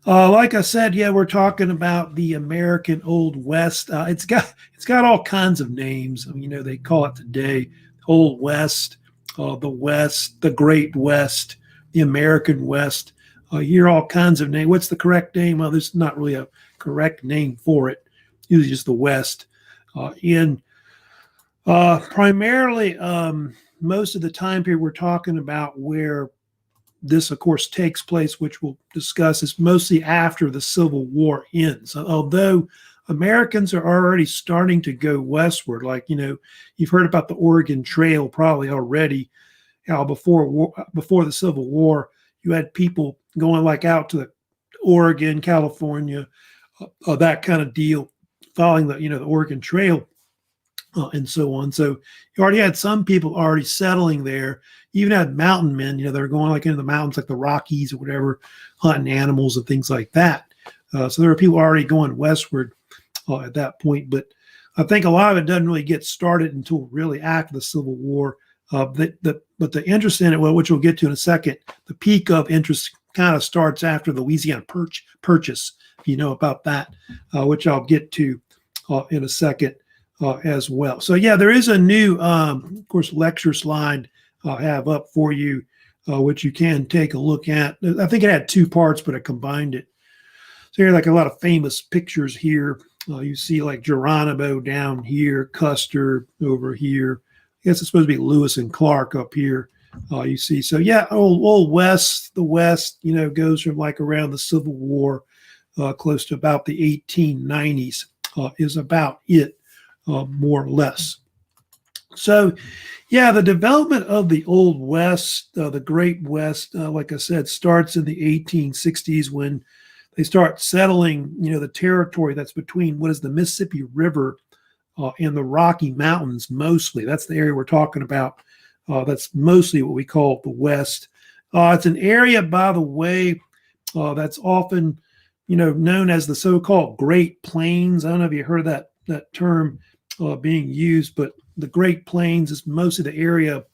Like I said, yeah, we're talking about the American Old West. It's got all kinds of names. I mean, they call it today Old West, the West, the Great West, the American West. You hear all kinds of names. What's the correct name? Well, there's not really a correct name for it. Usually just the West. In primarily, most of the time period we're talking about where this, of course, takes place, which we'll discuss, is mostly after the Civil War ends. Although Americans are already starting to go westward, like you've heard about the Oregon Trail probably already. How before the Civil War, you had people going like out to the Oregon, California, that kind of deal, following the Oregon Trail. And so on. So you already had some people already settling there. You even had mountain men, they're going like into the mountains, like the Rockies or whatever, hunting animals and things like that. So there are people already going westward at that point. But I think a lot of it doesn't really get started until really after the Civil War. But the interest in it, well, which we'll get to in a second, the peak of interest kind of starts after the Louisiana Purchase, if you know about that, which I'll get to in a second. As well. So yeah, there is a new, of course, lecture slide I'll have up for you, which you can take a look at. I think it had two parts, but I combined it. So here, like a lot of famous pictures here. You see like Geronimo down here, Custer over here. I guess it's supposed to be Lewis and Clark up here. You see, so yeah, old West, the West, goes from like around the Civil War, close to about the 1890s, is about it. More or less. So, yeah, the development of the Old West, the Great West, like I said, starts in the 1860s when they start settling, the territory that's between what is the Mississippi River and the Rocky Mountains mostly. That's the area we're talking about. That's mostly what we call the West. It's an area, by the way, that's often, known as the so-called Great Plains. I don't know if you heard that term being used, but the Great Plains is mostly the area,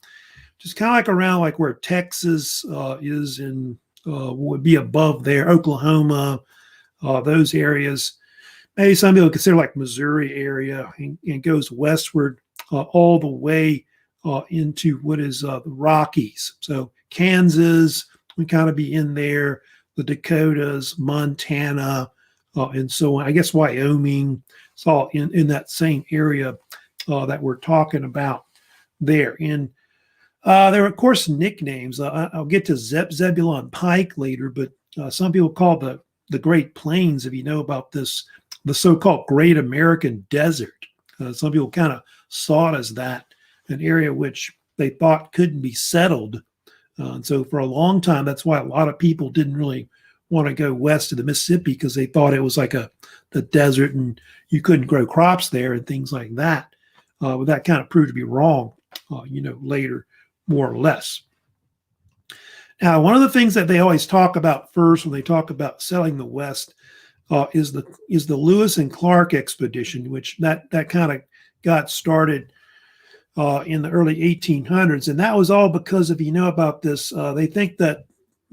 just kind of like around like where Texas is and would be above there, Oklahoma, those areas. Maybe some people consider like Missouri area and goes westward all the way into what is the Rockies. So Kansas would kind of be in there, the Dakotas, Montana, and so on. I guess Wyoming. It's all in that same area that we're talking about there. And there are, of course, nicknames. I'll get to Zebulon Pike later, but some people call the Great Plains, if you know about this, the so-called Great American Desert. Some people kind of saw it as that, an area which they thought couldn't be settled. And so for a long time, that's why a lot of people didn't really want to go west of the Mississippi, because they thought it was like the desert and you couldn't grow crops there and things like that. But that kind of proved to be wrong, later, more or less. Now, one of the things that they always talk about first when they talk about selling the West is the Lewis and Clark expedition, which that kind of got started in the early 1800s, and that was all because, if you know about this, they think that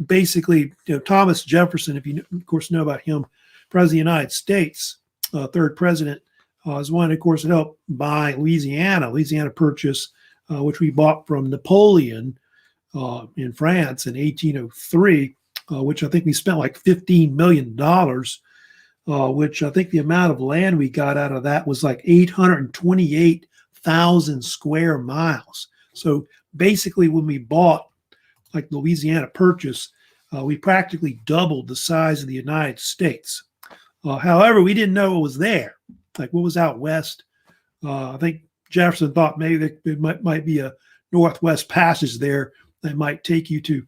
basically, Thomas Jefferson, if you of course know about him, President of the United States, third president, is one, of course, that helped buy Louisiana Purchase, which we bought from Napoleon in France in 1803, which I think we spent like $15 million, which I think the amount of land we got out of that was like 828,000 square miles. So basically, when we bought like Louisiana Purchase, we practically doubled the size of the United States. However, we didn't know what was there, like what was out west. I think Jefferson thought maybe there might be a Northwest Passage there that might take you to,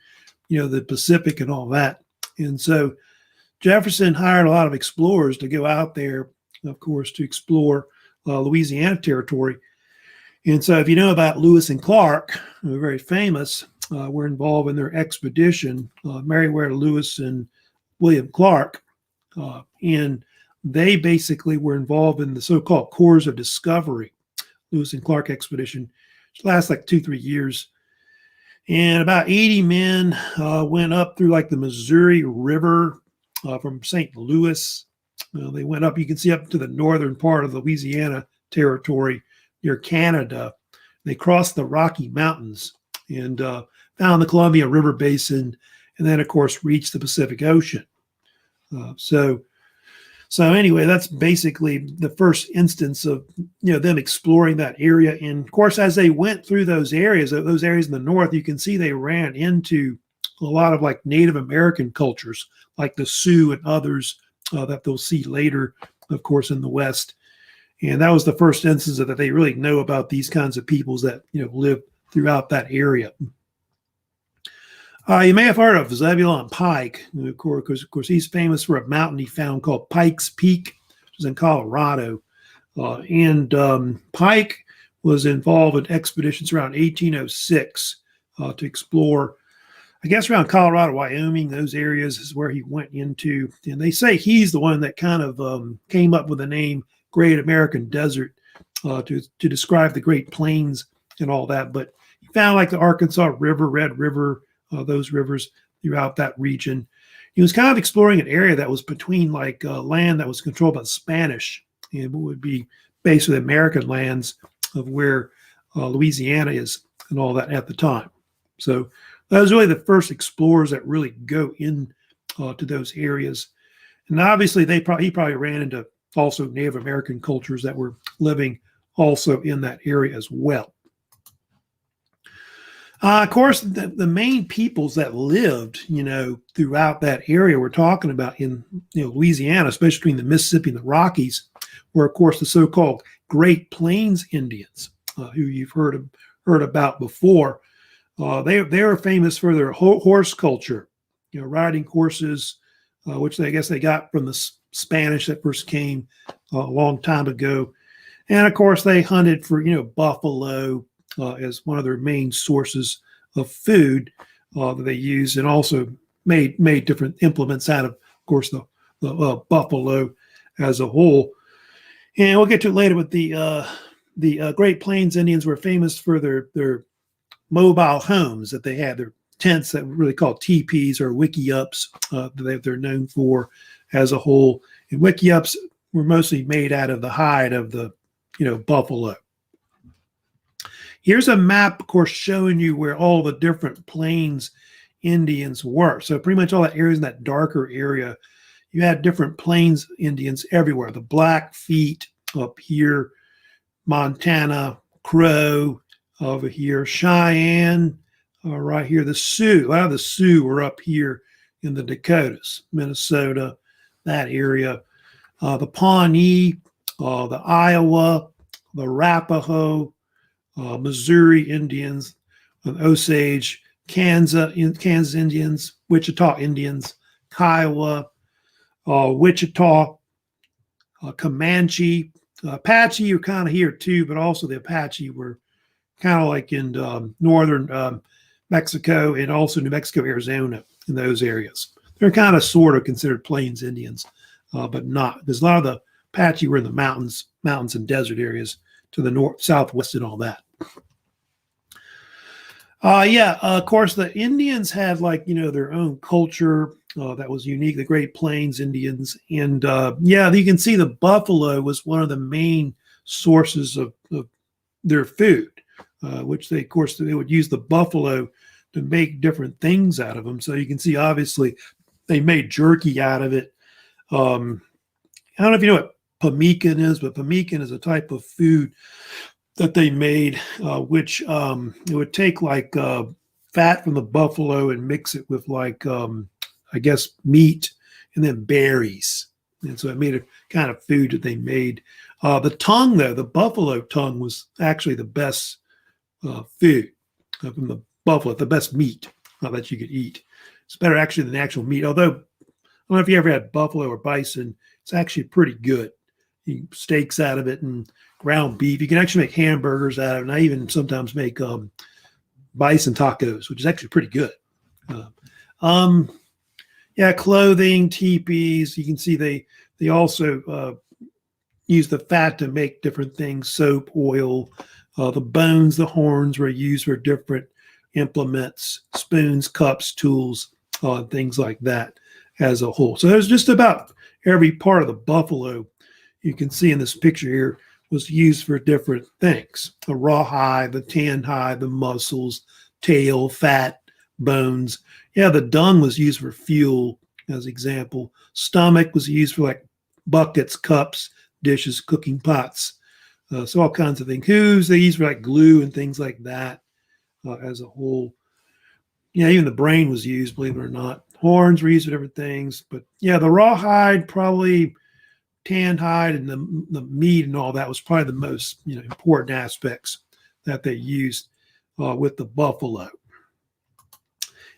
the Pacific and all that. And so Jefferson hired a lot of explorers to go out there, of course, to explore Louisiana territory. And so if you know about Lewis and Clark, who are very famous, were involved in their expedition, Meriwether Lewis and William Clark. And they basically were involved in the so-called Corps of Discovery, Lewis and Clark expedition, which lasts like 2-3 years. And about 80 men went up through like the Missouri River from St. Louis. They went up, you can see up to the northern part of the Louisiana Territory near Canada. They crossed the Rocky Mountains and found the Columbia River Basin, and then, of course, reached the Pacific Ocean. So anyway, that's basically the first instance of them exploring that area. And of course, as they went through those areas in the north, you can see they ran into a lot of like Native American cultures, like the Sioux and others that they'll see later, of course, in the west. And that was the first instance that they really know about these kinds of peoples that live throughout that area. You may have heard of Zebulon Pike, of course, he's famous for a mountain he found called Pike's Peak, which is in Colorado. Pike was involved in expeditions around 1806 to explore, I guess, around Colorado, Wyoming, those areas is where he went into. And they say he's the one that kind of came up with the name Great American Desert to describe the Great Plains and all that. But he found like the Arkansas River, Red River, those rivers throughout that region. He was kind of exploring an area that was between like land that was controlled by the Spanish and what would be basically American lands of where Louisiana is and all that at the time. So that was really the first explorers that really go in to those areas. And obviously he probably ran into also Native American cultures that were living also in that area as well. Of course, the main peoples that lived, throughout that area we're talking about in Louisiana, especially between the Mississippi and the Rockies, were, of course, the so-called Great Plains Indians, who you've heard about before. They were famous for their horse culture, riding horses, which I guess they got from the Spanish that first came a long time ago. And, of course, they hunted for, buffalo, as one of their main sources of food that they used, and also made different implements out of course, the buffalo as a whole. And we'll get to it later, but the Great Plains Indians were famous for their mobile homes that they had, their tents that were really called teepees or wickiups that they're known for as a whole. And wickiups were mostly made out of the hide of the buffalo. Here's a map, of course, showing you where all the different Plains Indians were. So pretty much all that areas in that darker area, you had different Plains Indians everywhere. The Blackfeet up here, Montana, Crow over here, Cheyenne right here, the Sioux. A lot of the Sioux were up here in the Dakotas, Minnesota, that area. The Pawnee, the Iowa, the Arapaho, Missouri Indians, Osage, Kansas Indians, Wichita Indians, Kiowa, Wichita, Comanche, Apache are kind of here too, but also the Apache were kind of like in northern Mexico and also New Mexico, Arizona, in those areas. They're kind of sort of considered Plains Indians, but not, because a lot of the Apache were in the mountains and desert areas to the north, southwest, and all that. Of course, the Indians had their own culture that was unique, the Great Plains Indians. And you can see the buffalo was one of the main sources of their food, which they would use the buffalo to make different things out of them. So you can see, obviously, they made jerky out of it. I don't know if you know what pemmican is, but pemmican is a type of food that they made, which it would take fat from the buffalo and mix it with meat and then berries. And so it made a kind of food that they made. The tongue, though, the buffalo tongue was actually the best food from the buffalo, the best meat that you could eat. It's better actually than actual meat. Although, I don't know if you ever had buffalo or bison, it's actually pretty good. You can steaks out of it and ground beef. You can actually make hamburgers out of it. And I even sometimes make bison tacos, which is actually pretty good. Clothing, teepees. You can see they also use the fat to make different things, soap, oil. The bones, the horns were used for different implements, spoons, cups, tools, things like that as a whole. So there's just about every part of the buffalo you can see in this picture here was used for different things. The rawhide, the tanned hide, the muscles, tail, fat, bones. Yeah, the dung was used for fuel, as example. Stomach was used for like buckets, cups, dishes, cooking pots. So all kinds of things. Hooves, they used for like glue and things like that as a whole. Yeah, even the brain was used, believe it or not. Horns were used for different things. But yeah, the rawhide, probably tanned hide, and the meat and all that was probably the most important aspects that they used with the buffalo.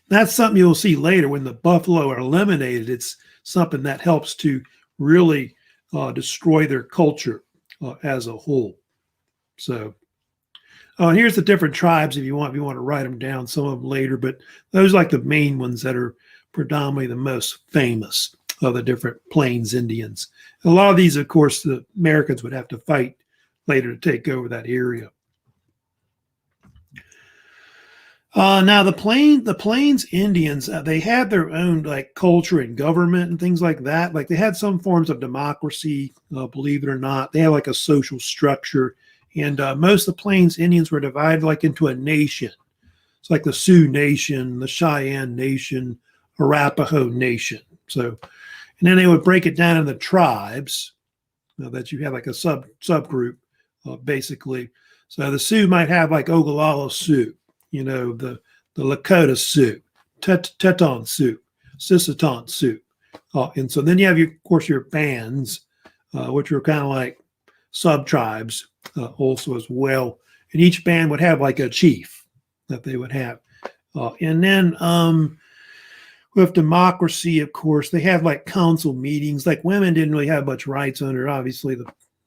That's something you'll see later when the buffalo are eliminated. It's something that helps to really destroy their culture as a whole. So here's the different tribes if you want to write them down, some of them later, but those are like the main ones that are predominantly the most famous of the different Plains Indians. A lot of these, of course, the Americans would have to fight later to take over that area. Now the Plains Indians, they had their own like culture and government and things like that. Like they had some forms of democracy, believe it or not. They had like a social structure, and most of the Plains Indians were divided like into a nation. It's like the Sioux Nation, the Cheyenne Nation, Arapaho Nation. So, and then they would break it down into tribes that you have like a subgroup, basically. So the Sioux might have like Ogallala Sioux, the Lakota Sioux, Teton Sioux, Sisseton Sioux. And so then you have, of course, your bands, which are kind of like sub-tribes also as well. And each band would have like a chief that they would have. And then with democracy, of course, they have like council meetings. Like women didn't really have much rights under, obviously,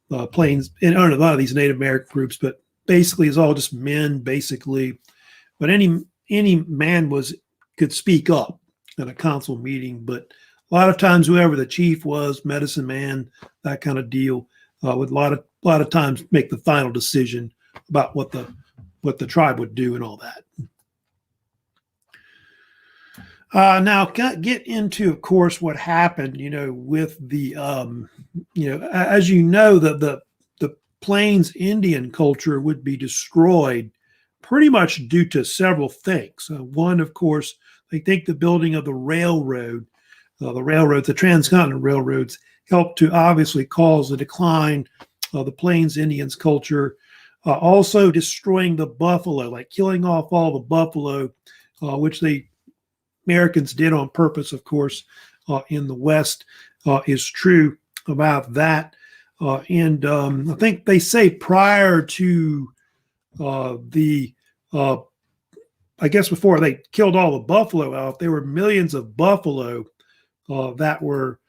the Plains, and under a lot of these Native American groups, but basically it's all just men, basically. But any man could speak up at a council meeting. But a lot of times, whoever the chief was, medicine man, that kind of deal, would a lot of times make the final decision about what the tribe would do and all that. Now, get into, of course, what happened, with the, as you know, the Plains Indian culture would be destroyed pretty much due to several things. One, of course, they think the building of the railroad, the transcontinental railroads, helped to obviously cause the decline of the Plains Indians culture. Also destroying the buffalo, like killing off all the buffalo, which the Americans did on purpose, of course, in the West, is true about that. And I think they say prior to I guess before they killed all the buffalo out, there were millions of buffalo that were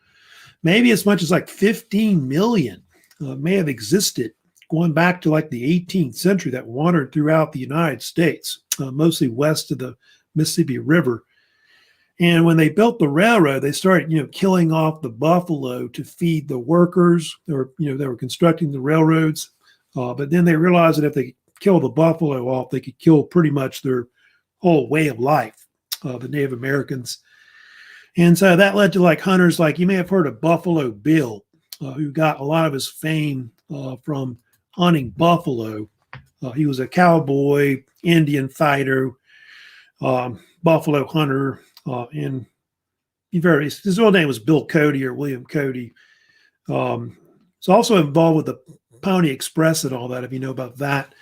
maybe as much as like 15 million may have existed going back to like the 18th century that wandered throughout the United States, mostly west of the Mississippi River. And when they built the railroad, they started, killing off the buffalo to feed the workers. They were constructing the railroads, but then they realized that if they kill the buffalo off, they could kill pretty much their whole way of life, the Native Americans. And so that led to like hunters, like you may have heard of Buffalo Bill, who got a lot of his fame from hunting buffalo. He was a cowboy, Indian fighter, buffalo hunter, and his real name was Bill Cody or William Cody. He's also involved with the Pony Express and all that, if you know about that.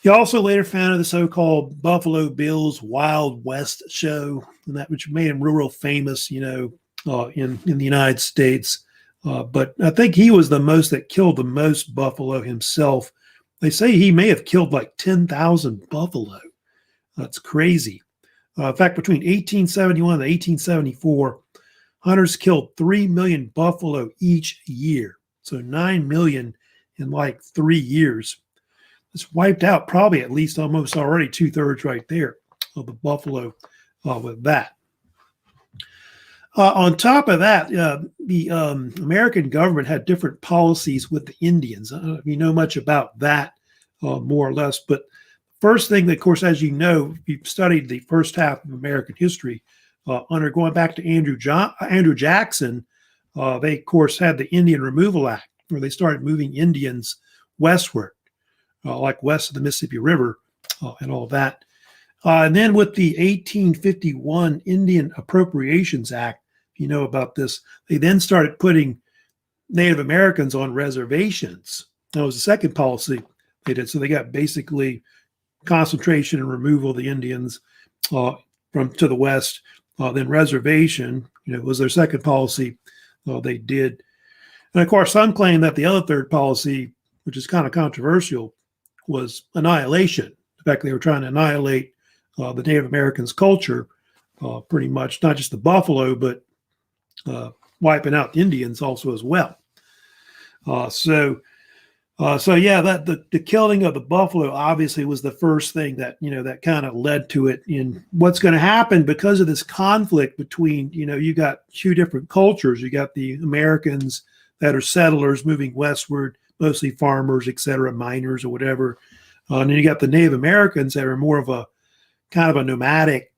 He also later founded the so-called Buffalo Bill's Wild West show, and that which made him real famous, in the United States. But I think he was the most that killed the most buffalo himself. They say he may have killed like 10,000 buffalo. That's crazy. In fact, between 1871 and 1874, hunters killed 3 million buffalo each year. So 9 million in like 3 years. It's wiped out probably at least almost already 2/3 right there of the buffalo with that. On top of that, the American government had different policies with the Indians. I don't know if you know much about that, more or less. But first thing, of course, as you know, if you've studied the first half of American history, under going back to Andrew Jackson, they, of course, had the Indian Removal Act, where they started moving Indians westward, like west of the Mississippi River and all that. And then with the 1851 Indian Appropriations Act, if you know about this, they then started putting Native Americans on reservations. That was the second policy they did. So they got basically concentration and removal of the Indians from to the west, then reservation, was their second policy they did. And of course, some claim that the other third policy, which is kind of controversial, was annihilation. In fact, they were trying to annihilate the Native Americans' culture, pretty much, not just the buffalo, but wiping out the Indians also as well. So yeah, that the killing of the buffalo obviously was the first thing that that kind of led to it. In what's going to happen because of this conflict between you got two different cultures. You got the Americans that are settlers moving westward, mostly farmers, etc., miners or whatever, and then you got the Native Americans that are more of a kind of a nomadic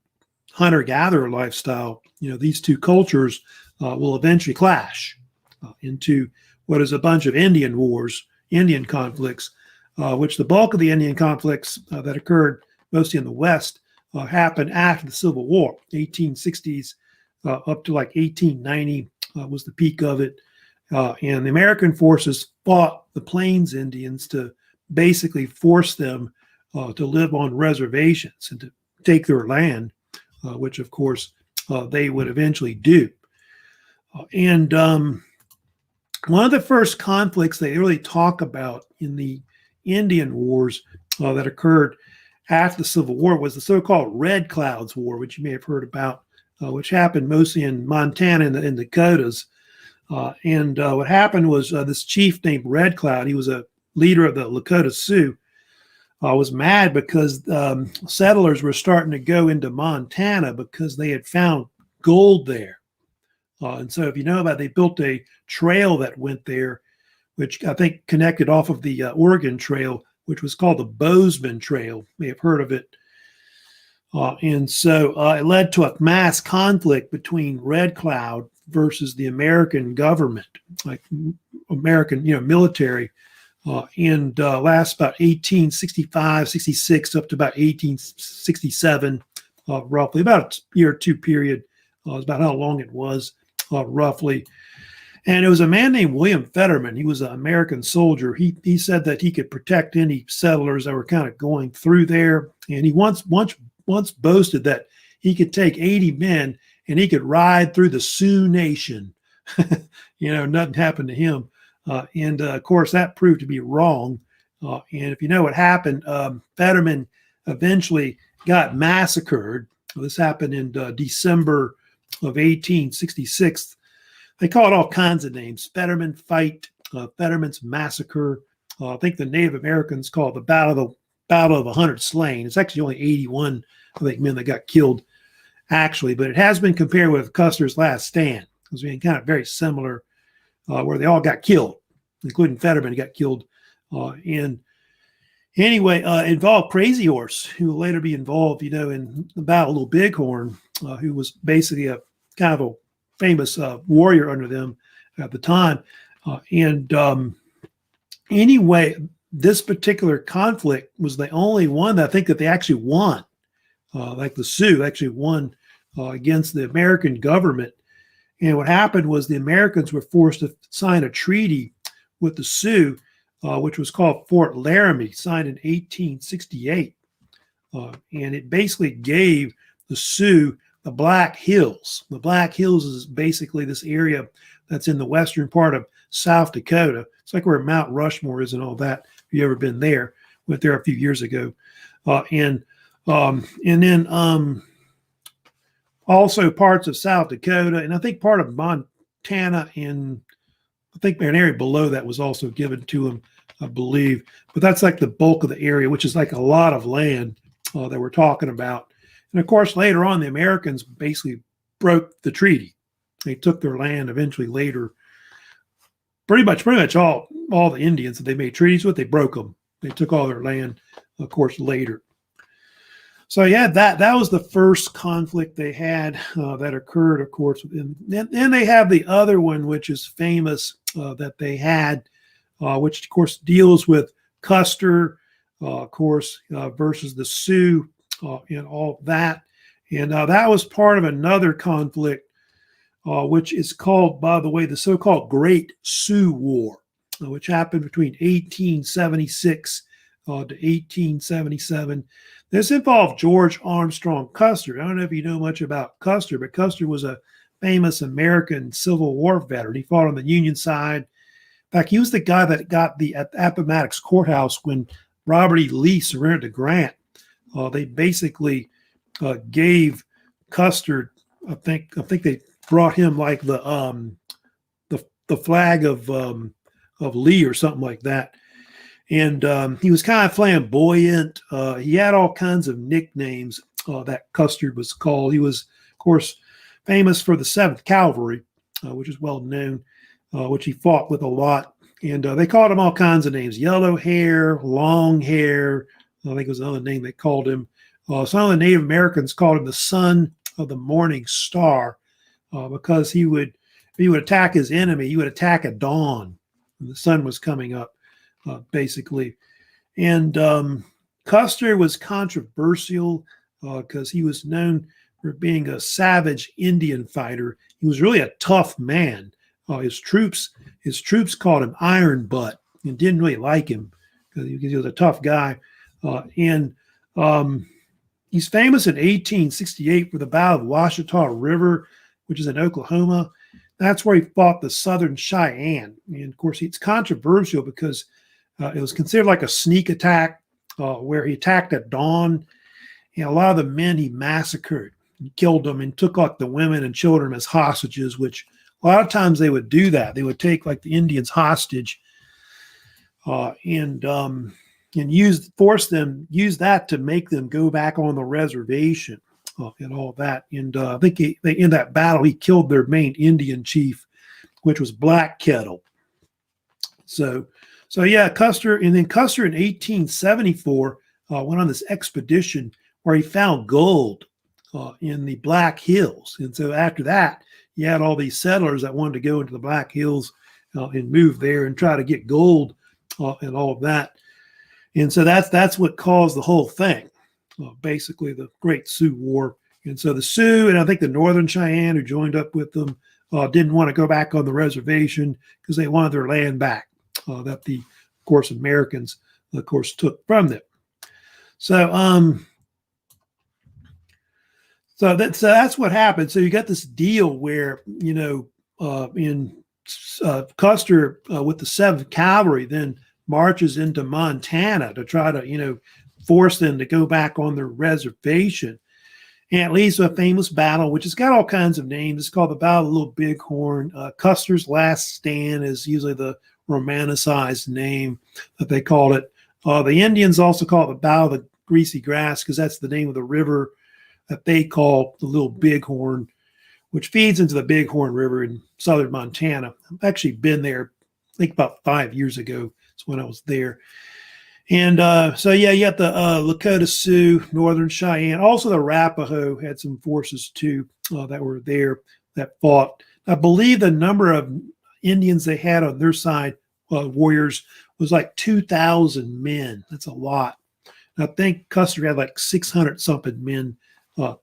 hunter-gatherer lifestyle. These two cultures will eventually clash into what is a bunch of Indian wars. Indian conflicts, which the bulk of the Indian conflicts that occurred mostly in the West happened after the Civil War, 1860s up to like 1890 was the peak of it. And the American forces fought the Plains Indians to basically force them to live on reservations and to take their land, which of course they would eventually do. And one of the first conflicts they really talk about in the Indian Wars that occurred after the Civil War was the so-called Red Clouds War, which you may have heard about, which happened mostly in Montana and the Dakotas. And what happened was this chief named Red Cloud, he was a leader of the Lakota Sioux, was mad because settlers were starting to go into Montana because they had found gold there. And so if you know about it, they built a trail that went there, which I think connected off of the Oregon Trail, which was called the Bozeman Trail. You may have heard of it. And so it led to a mass conflict between Red Cloud versus the American government, like American, military, and lasts about 1865, 66 up to about 1867, roughly about a year or two period. Is about how long it was. Roughly. And it was a man named William Fetterman. He was an American soldier. He said that he could protect any settlers that were kind of going through there. And he once boasted that he could take 80 men and he could ride through the Sioux Nation. Nothing happened to him. And of course, that proved to be wrong. And if you know what happened, Fetterman eventually got massacred. This happened in December of 1866. They call it all kinds of names. Fetterman Fight, Fetterman's Massacre. I think the Native Americans call it the Battle of 100 Slain. It's actually only 81, I think, men that got killed, actually. But it has been compared with Custer's Last Stand. It was being kind of very similar, where they all got killed, including Fetterman got killed. And anyway, involved Crazy Horse, who will later be involved, in the Battle of Little Bighorn, who was basically a kind of a famous warrior under them at the time. Anyway, this particular conflict was the only one that I think that they actually won. Like the Sioux actually won against the American government. And what happened was the Americans were forced to sign a treaty with the Sioux, which was called Fort Laramie, signed in 1868. And it basically gave the Sioux the Black Hills. The Black Hills is basically this area that's in the western part of South Dakota. It's like where Mount Rushmore is and all that. If you've ever been there, went there a few years ago. And then also parts of South Dakota, and I think part of Montana, and I think an area below that was also given to them, I believe. But that's like the bulk of the area, which is like a lot of land that we're talking about. And of course, later on, the Americans basically broke the treaty. They took their land eventually later. Pretty much all the Indians that they made treaties with, they broke them. They took all their land, of course, later. So yeah, that was the first conflict they had that occurred, of course. And then they have the other one, which is famous that they had, which of course deals with Custer, of course, versus the Sioux and all that. And that was part of another conflict, which is called, by the way, the so-called Great Sioux War, which happened between 1876 to 1877. This involved George Armstrong Custer. I don't know if you know much about Custer, but Custer was a famous American Civil War veteran. He fought on the Union side. In fact, he was the guy that got the at Appomattox Courthouse when Robert E. Lee surrendered to Grant. They basically gave Custer, I think they brought him like the flag of Lee or something like that. And he was kind of flamboyant. He had all kinds of nicknames that Custer was called. He was, of course, famous for the 7th Cavalry, which is well known, which he fought with a lot. And they called him all kinds of names: yellow hair, long hair. I think it was another name they called him. Some of the Native Americans called him the son of the morning star because if he would attack his enemy, he would attack at dawn when the sun was coming up. Basically. And Custer was controversial because he was known for being a savage Indian fighter. He was really a tough man. His troops called him Iron Butt and didn't really like him because he was a tough guy. And he's famous in 1868 for the Battle of Washita River, which is in Oklahoma. That's where he fought the Southern Cheyenne. And of course, it's controversial because it was considered like a sneak attack where he attacked at dawn. And a lot of the men he massacred, he killed them and took like the women and children as hostages, which a lot of times they would do that. They would take like the Indians hostage and use that to make them go back on the reservation and all that. And I think in that battle, he killed their main Indian chief, which was Black Kettle. So yeah, Custer in 1874 went on this expedition where he found gold in the Black Hills. And so after that, you had all these settlers that wanted to go into the Black Hills and move there and try to get gold and all of that. And so that's what caused the whole thing, basically the Great Sioux War. And so the Sioux and I think the Northern Cheyenne who joined up with them didn't want to go back on the reservation because they wanted their land back. That the, of course, Americans, of course, took from them. So that's what happened. So you got this deal where, in Custer with the 7th Cavalry then marches into Montana to try to, force them to go back on their reservation. And it leads to a famous battle, which has got all kinds of names. It's called the Battle of the Little Bighorn. Custer's Last Stand is usually the romanticized name that they called it. The Indians also call it the Battle of the Greasy Grass because that's the name of the river that they call the Little Bighorn, which feeds into the Bighorn River in southern Montana. I've actually been there, I think about 5 years ago. That's when I was there. And so, yeah, you got the Lakota Sioux, Northern Cheyenne. Also, the Arapaho had some forces, too, that were there that fought. I believe the number of Indians they had on their side, warriors, was like 2,000 men. That's a lot. And I think Custer had like 600-something men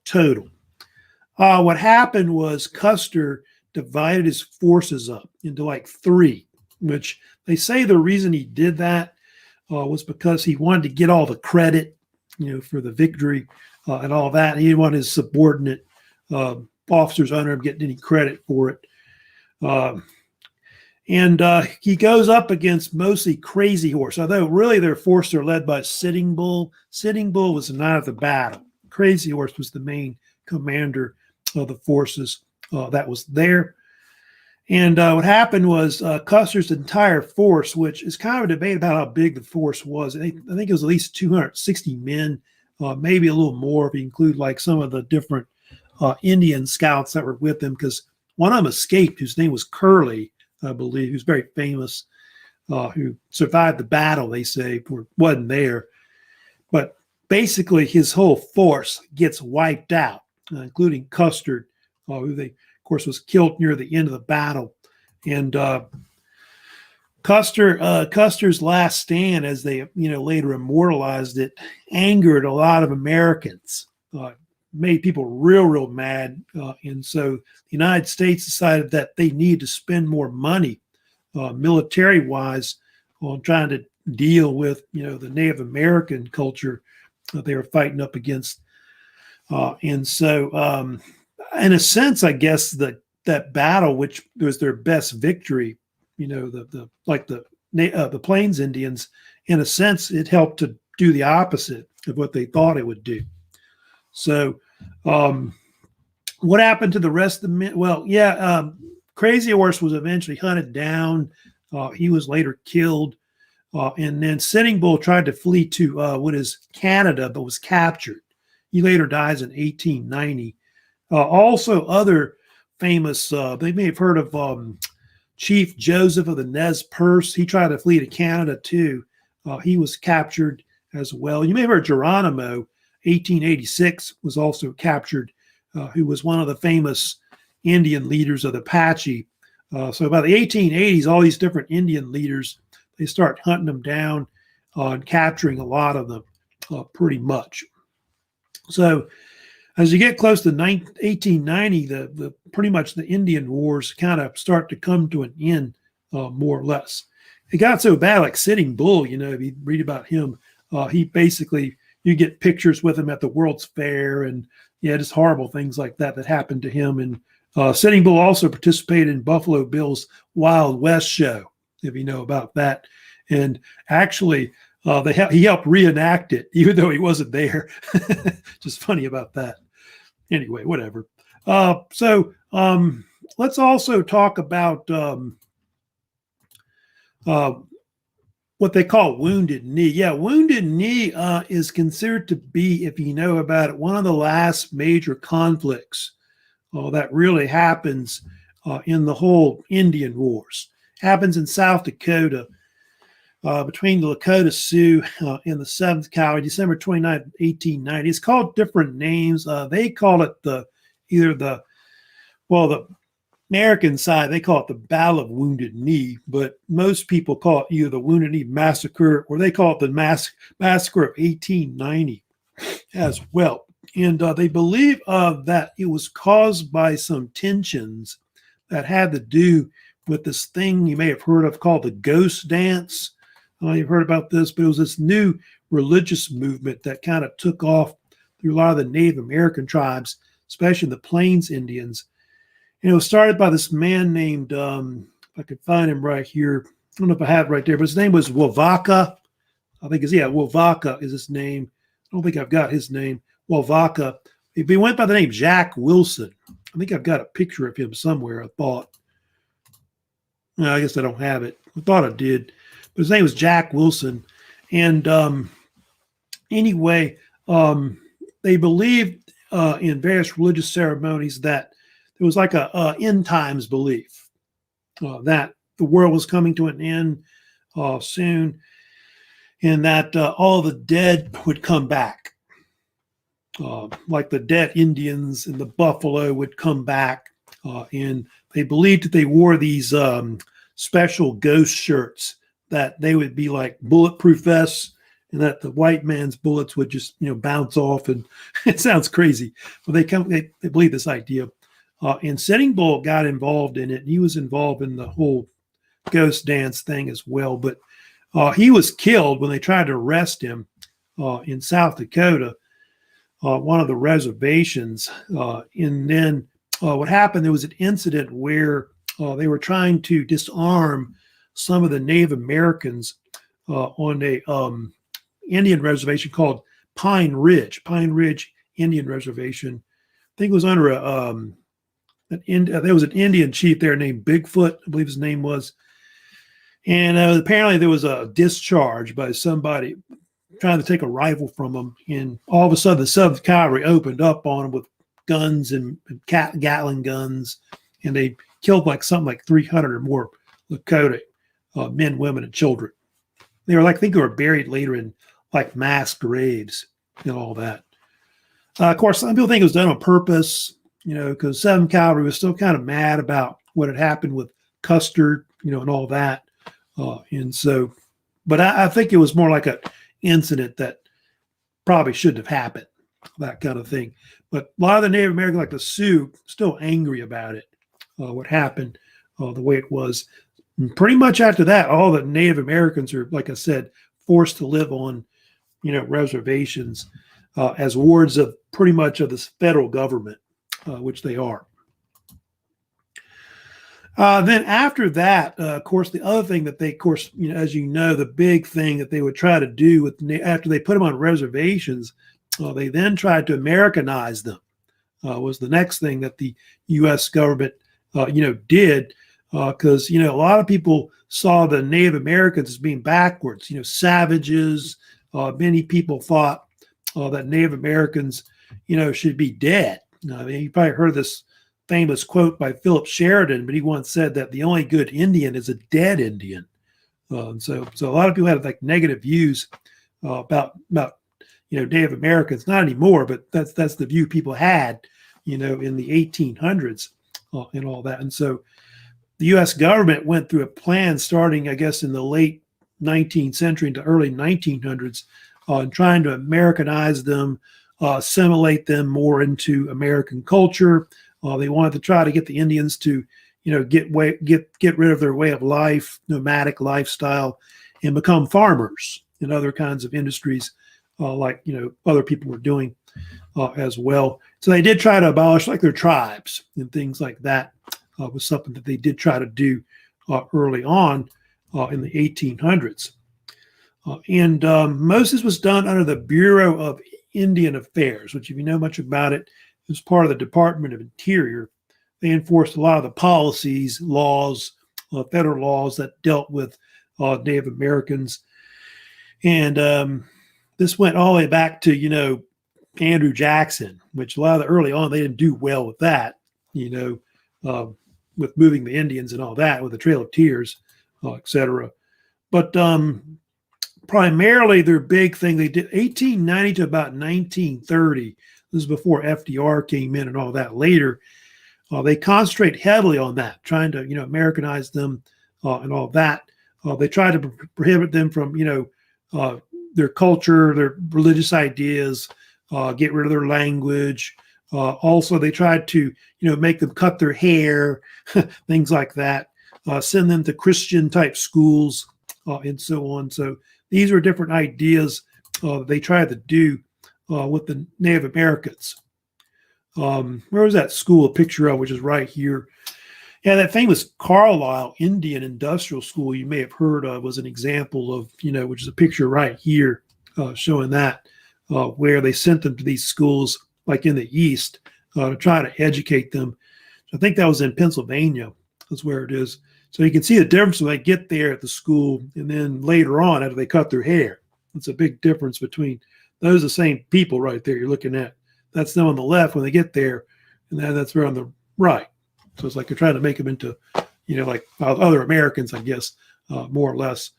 total. What happened was Custer divided his forces up into like 3, which they say the reason he did that was because he wanted to get all the credit, for the victory and all that. He didn't want his subordinate officers under him getting any credit for it. And he goes up against mostly Crazy Horse, although really their forces are led by Sitting Bull. Sitting Bull was not at the battle. Crazy Horse was the main commander of the forces that was there. And what happened was Custer's entire force, which is kind of a debate about how big the force was. I think it was at least 260 men, maybe a little more if you include like some of the different Indian scouts that were with him, because one of them escaped, whose name was Curly, I believe, who's very famous, who survived the battle, they say, or wasn't there. But basically his whole force gets wiped out, including Custer, who they, of course, was killed near the end of the battle. And Custer's last stand, as they later immortalized it, angered a lot of Americans, made people real mad, and so the United States decided that they need to spend more money, military-wise, on trying to deal with the Native American culture that they were fighting up against, and so in a sense, I guess that battle, which was their best victory, the Plains Indians, in a sense, it helped to do the opposite of what they thought it would do. So, what happened to the rest of the men? Well, Crazy Horse was eventually hunted down. He was later killed. And then Sitting Bull tried to flee to what is Canada, but was captured. He later dies in 1890. Also, other famous, they may have heard of Chief Joseph of the Nez Perce. He tried to flee to Canada too. He was captured as well. You may have heard Geronimo, 1886, was also captured, who was one of the famous Indian leaders of the Apache. So by the 1880s, all these different Indian leaders, they start hunting them down and capturing a lot of them, pretty much. So as you get close to 1890, the pretty much the Indian wars kind of start to come to an end, more or less. It got so bad, like Sitting Bull, if you read about him, he basically, you get pictures with him at the World's Fair, and just horrible things like that happened to him. And Sitting Bull also participated in Buffalo Bill's Wild West show, if you know about that. And actually, he helped reenact it, even though he wasn't there. Just funny about that. Anyway, whatever. So let's also talk about what they call Wounded Knee. Yeah, Wounded Knee is considered to be, if you know about it, one of the last major conflicts that really happens in the whole Indian Wars. Happens in South Dakota between the Lakota Sioux and the 7th Cavalry, December 29, 1890. It's called different names. They call it the American side, they call it the Battle of Wounded Knee, but most people call it either the Wounded Knee Massacre, or they call it the Massacre of 1890 as well. And they believe that it was caused by some tensions that had to do with this thing you may have heard of called the ghost dance. You've heard about this, but it was this new religious movement that kind of took off through a lot of the Native American tribes, especially the Plains Indians. And it was started by this man named, if I could find him right here, I don't know if I have it right there, but his name was Wavaka. Wavaka is his name. I don't think I've got his name. Wavaka. He went by the name Jack Wilson. I think I've got a picture of him somewhere, I thought. No, I guess I don't have it. I thought I did. But his name was Jack Wilson. And anyway, they believed in various religious ceremonies that there was like a end times belief that the world was coming to an end soon, and that all the dead would come back. Like the dead Indians and the buffalo would come back. And they believed that they wore these special ghost shirts, that they would be like bulletproof vests, and that the white man's bullets would just bounce off. And it sounds crazy, but they believe this idea. And Sitting Bull got involved in it. He was involved in the whole ghost dance thing as well. But he was killed when they tried to arrest him in South Dakota, one of the reservations. And then what happened, there was an incident where they were trying to disarm some of the Native Americans on a Indian reservation called Pine Ridge Indian Reservation. I think it was under there was an Indian chief there named Bigfoot, I believe his name was. And apparently there was a discharge by somebody trying to take a rifle from him. And all of a sudden the 7th Cavalry opened up on him with guns and Gatling guns. And they killed something like 300 or more Lakota men, women, and children. They were I think they were buried later in mass graves. and all that. Of course, some people think it was done on purpose, because 7th Cavalry was still kind of mad about what had happened with Custer, and all that. And so, but I think it was more like an incident that probably shouldn't have happened, that kind of thing. But a lot of the Native Americans, like the Sioux, still angry about it, what happened, the way it was. And pretty much after that, all the Native Americans are, like I said, forced to live on, reservations as wards of pretty much of the federal government, which they are. Then after that, of course, the other thing that they, of course, as the big thing that they would try to do after they put them on reservations, they then tried to Americanize them. Was the next thing that the U.S. government, did, because a lot of people saw the Native Americans as being backwards, savages. Many people thought that Native Americans, should be dead. I mean, you probably heard this famous quote by Philip Sheridan, but he once said that the only good Indian is a dead Indian. So a lot of people had like negative views about Native Americans. Not anymore, but that's the view people had, in the 1800s and all that. And so the U.S. government went through a plan starting, I guess, in the late 19th century into early 1900s, trying to Americanize them, assimilate them more into American culture. They wanted to try to get the Indians to, get rid of their way of life, nomadic lifestyle, and become farmers and other kinds of industries, like other people were doing as well. So they did try to abolish like their tribes and things like that. Was something that they did try to do early on in the 1800s. And most of this was done under the Bureau of Indian Affairs, which, if you know much about it, was part of the Department of Interior. They enforced a lot of the policies, laws, federal laws that dealt with Native Americans. And this went all the way back to, Andrew Jackson, which a lot of the early on, they didn't do well with that, with moving the Indians and all that, with the Trail of Tears, et cetera. But primarily their big thing, they did 1890 to about 1930. This is before FDR came in and all that later. They concentrate heavily on that, trying to, Americanize them and all that. They tried to prohibit them from, their culture, their religious ideas, get rid of their language. Also, they tried to, make them cut their hair, things like that, send them to Christian type schools and so on. So these were different ideas they tried to do with the Native Americans. Where was that school, a picture of, which is right here? Yeah, that famous Carlisle Indian Industrial School you may have heard of was an example of, which is a picture right here showing that, where they sent them to these schools like in the East to try to educate them. I think that was in Pennsylvania. That's where it is. So you can see the difference when they get there at the school and then later on after they cut their hair. It's a big difference between those, the same people right there you're looking at. That's them on the left when they get there, and then that's on the right. So it's like they're trying to make them into, like other Americans, I guess, more or less.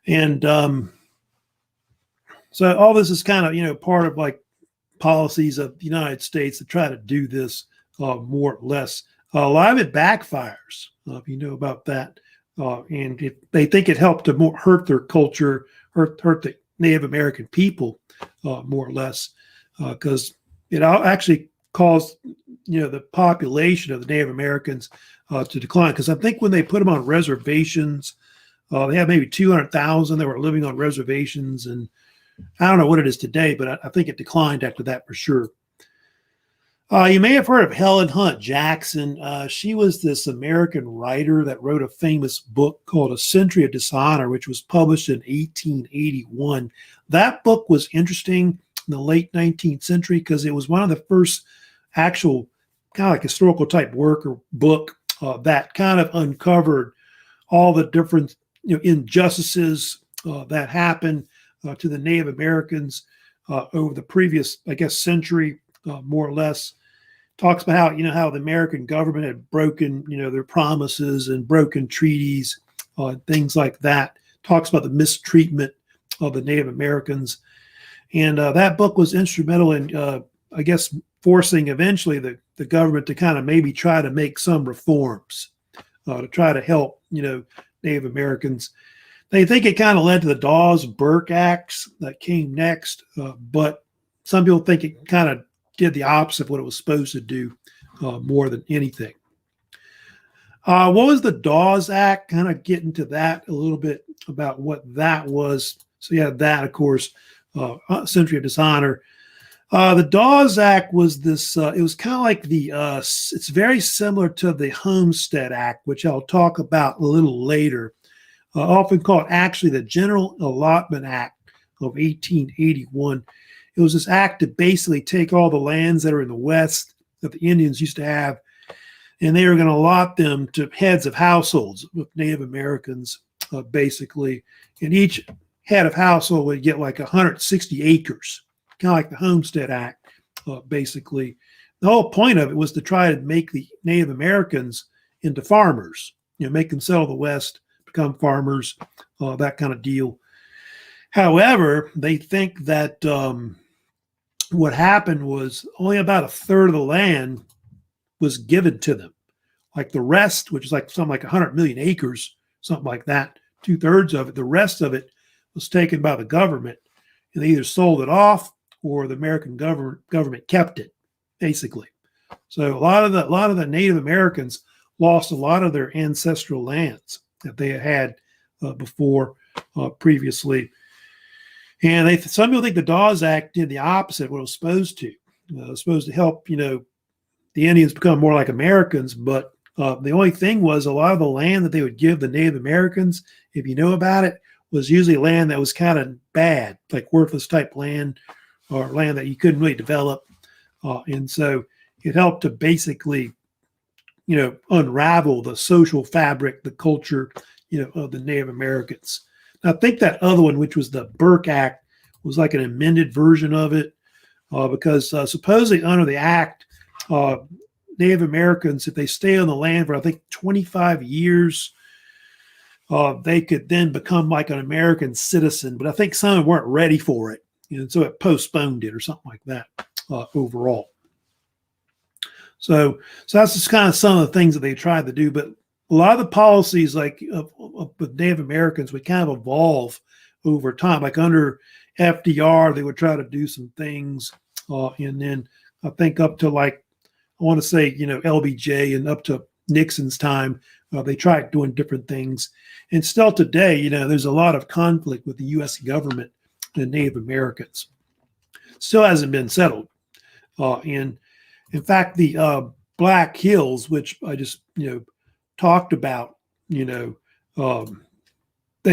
And so all this is kind of, part of like policies of the United States to try to do this more or less. A lot of it backfires, if you know about that. And they think it helped to hurt their culture, hurt the Native American people, more or less, because it actually caused, the population of the Native Americans to decline. Because I think when they put them on reservations, they had maybe 200,000 that were living on reservations. And I don't know what it is today, but I think it declined after that for sure. You may have heard of Helen Hunt Jackson. She was this American writer that wrote a famous book called A Century of Dishonor, which was published in 1881. That book was interesting in the late 19th century because it was one of the first actual kind of like historical type work or book that kind of uncovered all the different injustices that happened to the Native Americans over the previous, I guess, century. More or less, talks about how the American government had broken their promises and broken treaties, things like that. Talks about the mistreatment of the Native Americans, And that book was instrumental in, I guess, forcing eventually the government to kind of maybe try to make some reforms to try to help, Native Americans. They think it kind of led to the Dawes Acts that came next, but some people think it kind of did the opposite of what it was supposed to do more than anything. What was the Dawes Act? Kind of get into that a little bit about what that was. So you have that, of course, Century of Dishonor. The Dawes Act was this, it was kind of like it's very similar to the Homestead Act, which I'll talk about a little later. Often called actually the General Allotment Act of 1881. It was this act to basically take all the lands that are in the West that the Indians used to have, and they were going to allot them to heads of households with Native Americans, basically. And each head of household would get like 160 acres, kind of like the Homestead Act, basically. The whole point of it was to try to make the Native Americans into farmers, make them settle the West, become farmers, that kind of deal. However, they think that what happened was only about a third of the land was given to them. Like the rest, which is like something like 100 million acres, something like that, 2/3 of it, the rest of it was taken by the government. And they either sold it off or the American government kept it, basically. So a lot of the Native Americans lost a lot of their ancestral lands that they had before, previously. And some people think the Dawes Act did the opposite of what it was supposed to. It was supposed to help, the Indians become more like Americans. But the only thing was a lot of the land that they would give the Native Americans, if you know about it, was usually land that was kind of bad, like worthless type land or land that you couldn't really develop. And so it helped to basically, unravel the social fabric, the culture, of the Native Americans. I think that other one, which was the Burke Act, was like an amended version of it, because supposedly under the act, Native Americans, if they stay on the land for, I think, 25 years, they could then become like an American citizen. But I think some of them weren't ready for it. And so it postponed it or something like that overall. So that's just kind of some of the things that they tried to do. But a lot of the policies like of Native Americans would kind of evolve over time. Like under FDR, they would try to do some things. And then I think up to I want to say, LBJ and up to Nixon's time, they tried doing different things. And still today, there's a lot of conflict with the U.S. government and Native Americans. Still hasn't been settled. And in fact, the Black Hills, which I just, talked about, they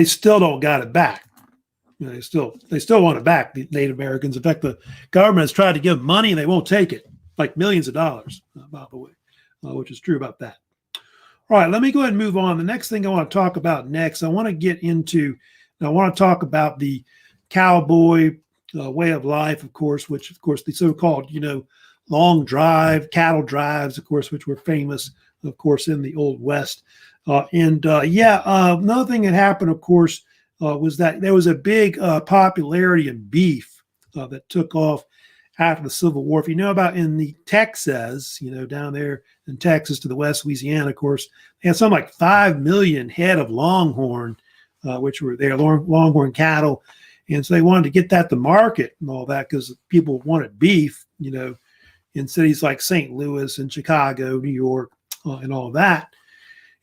still don't got it back. They still want it back, the Native Americans. In fact, the government has tried to give them money and they won't take it, like millions of dollars, by the way, which is true about that. All right, let me go ahead and move on. The next thing I want to talk about next, I want to talk about the cowboy way of life, of course, which, of course, the so-called, long drive, cattle drives, of course, which were famous, of course, in the Old West. Another thing that happened, of course, was that there was a big popularity in beef that took off after the Civil War. If you know about in the Texas, down there in Texas to the west, Louisiana, of course, they had something like 5 million head of longhorn, which were their longhorn cattle. And so they wanted to get that to market and all that because people wanted beef, in cities like St. Louis and Chicago, New York, and all that.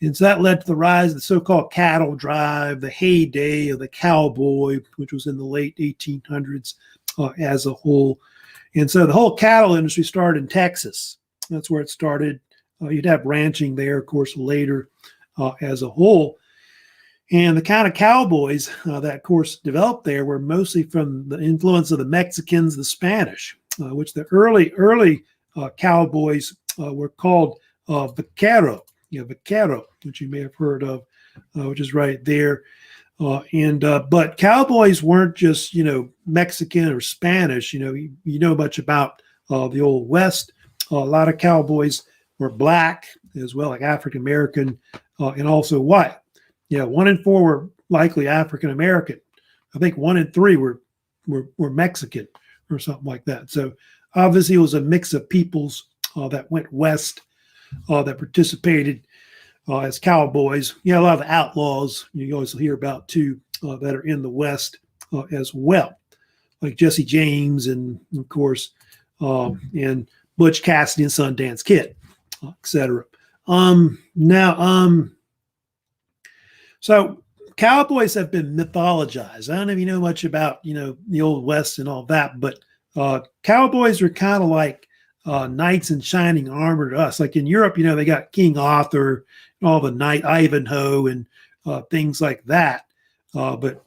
And so that led to the rise of the so-called cattle drive, the heyday of the cowboy, which was in the late 1800s as a whole. And so the whole cattle industry started in Texas. That's where it started. You'd have ranching there, of course, later as a whole. And the kind of cowboys that, of course, developed there were mostly from the influence of the Mexicans, the Spanish, which the early cowboys were called vaquero, which you may have heard of, which is right there. But cowboys weren't just, Mexican or Spanish. You know much about the Old West. A lot of cowboys were black as well, like African American, and also white. 1 in 4 were likely African American. I think 1 in 3 were were Mexican or something like that. So obviously it was a mix of peoples that went west that participated as cowboys. You know, a lot of outlaws you always hear about too that are in the West as well, like Jesse James and of course and Butch Cassidy and Sundance Kid, etc. So cowboys have been mythologized. I don't know if you know much about, you know, the Old West and all that, but cowboys are kind of like knights in shining armor to us. Like in Europe, you know, they got King Arthur and all the knight Ivanhoe and things like that. But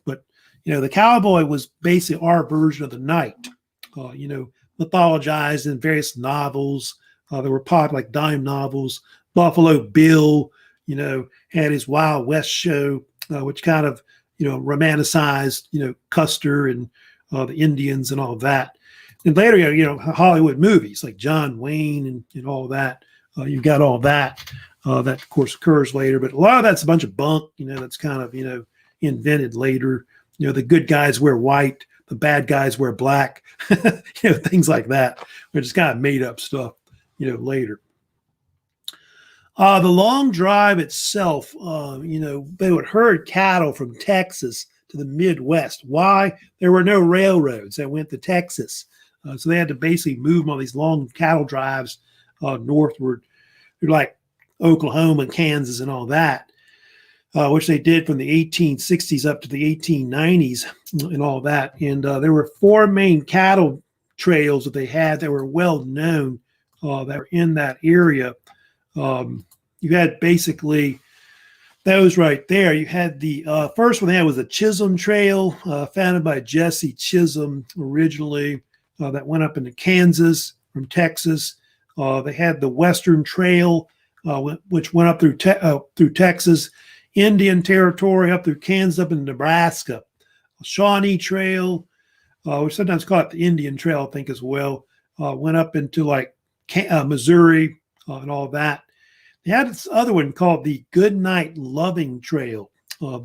you know, the cowboy was basically our version of the knight. You know, mythologized in various novels. There were popular like dime novels. Buffalo Bill, you know, had his Wild West show, which kind of, you know, romanticized, you know, Custer and the Indians and all of that. And later, you know, Hollywood movies like John Wayne and all that. You've got all that. That, of course, occurs later. But a lot of that's a bunch of bunk, you know, that's kind of, you know, invented later. You know, the good guys wear white. The bad guys wear black. You know, things like that, which is kind of made up stuff, you know, later. The long drive itself, you know, they would herd cattle from Texas to the Midwest. Why? There were no railroads that went to Texas. So they had to basically move them on these long cattle drives northward through like Oklahoma and Kansas and all that, which they did from the 1860s up to the 1890s and all that. And there were 4 main cattle trails that they had that were well known that were in that area. You had basically those right there. You had the first one they had was the Chisholm Trail, founded by Jesse Chisholm originally, that went up into Kansas from Texas. They had the Western Trail, which went up through Texas, Indian Territory, up through Kansas, up in Nebraska. Shawnee Trail, which sometimes call it the Indian Trail, I think as well, went up into like Missouri and all that. They had this other one called the Goodnight Loving Trail.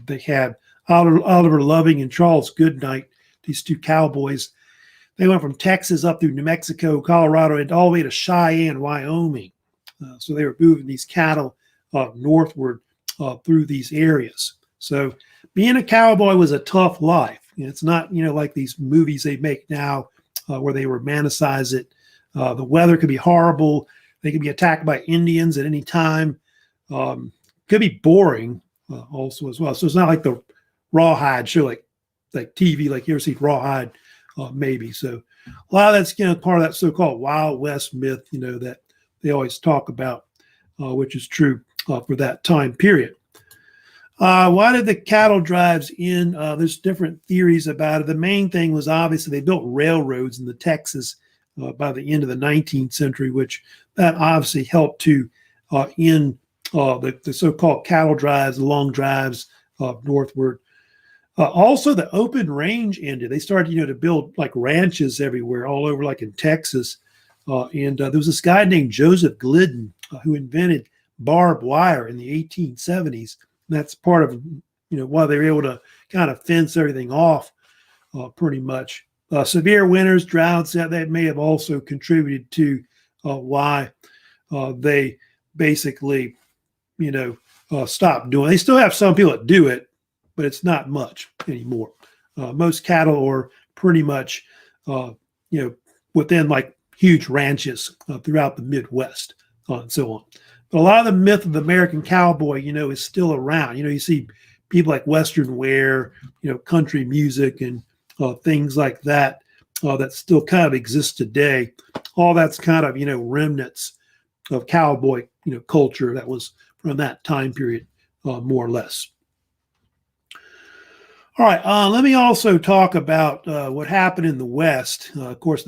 They had Oliver Loving and Charles Goodnight, these 2 cowboys. They went from Texas up through New Mexico, Colorado, and all the way to Cheyenne, Wyoming. So they were moving these cattle northward through these areas. So being a cowboy was a tough life. It's not, you know, like these movies they make now where they romanticize it. The weather could be horrible. They could be attacked by Indians at any time. Could be boring also as well. So it's not like the Rawhide show, like TV, like you ever see Rawhide, maybe. So a lot of that's, you know, part of that so-called Wild West myth, you know, that they always talk about, which is true for that time period. Why did the cattle drives end? There's different theories about it. The main thing was obviously they built railroads in the Texas by the end of the 19th century, which that obviously helped to end the so-called cattle drives, the long drives northward. Also, the open range ended. They started, you know, to build like ranches everywhere, all over, like in Texas. And there was this guy named Joseph Glidden who invented barbed wire in the 1870s. And that's part of, you know, why they were able to kind of fence everything off pretty much. Severe winters, droughts, that may have also contributed to why they basically, you know, stopped doing it. They still have some people that do it, but it's not much anymore. Most cattle are pretty much, you know, within like huge ranches throughout the Midwest and so on. But a lot of the myth of the American cowboy, you know, is still around. You know, you see people like Western wear, you know, country music and things like that that still kind of exist today. All that's kind of, you know, remnants of cowboy, you know, culture that was from that time period, more or less. All right, let me also talk about what happened in the West. Of course,